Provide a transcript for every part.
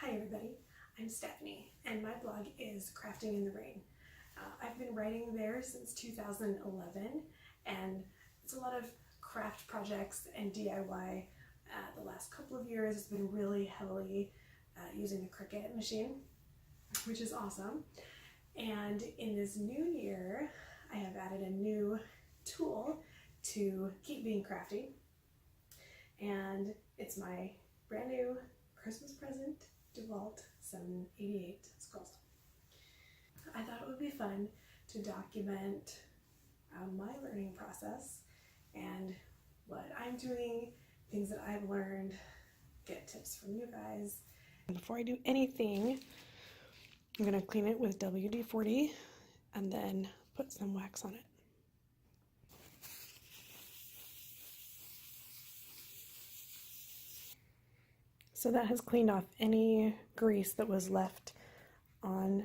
Hi everybody, I'm Stephanie and my blog is Crafting in the Rain. I've been writing there since 2011 and it's a lot of craft projects and DIY. The last couple of years has been really heavily using the Cricut machine, which is awesome. And in this new year, I have added a new tool to keep being crafty, and it's my brand new Christmas present, Dewalt 788 Scroll Saw. I thought it would be fun to document my learning process and what I'm doing, things that I've learned, get tips from you guys. And before I do anything, I'm going to clean it with WD-40 and then put some wax on it. So that has cleaned off any grease that was left on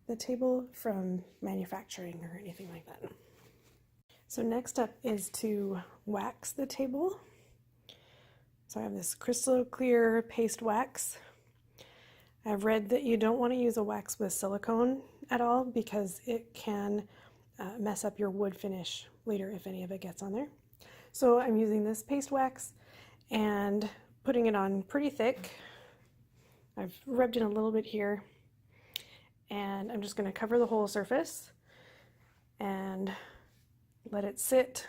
the table from manufacturing or anything like that. So next up is to wax the table. So I have this crystal clear paste wax. I've read that you don't want to use a wax with silicone at all because it can mess up your wood finish later if any of it gets on there. So I'm using this paste wax and putting it on pretty thick. I've rubbed in a little bit here and I'm just going to cover the whole surface and let it sit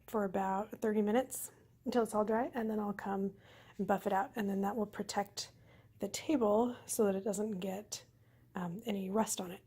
for about 30 minutes until it's all dry, and then I'll come and buff it out, and then that will protect the table so that it doesn't get any rust on it.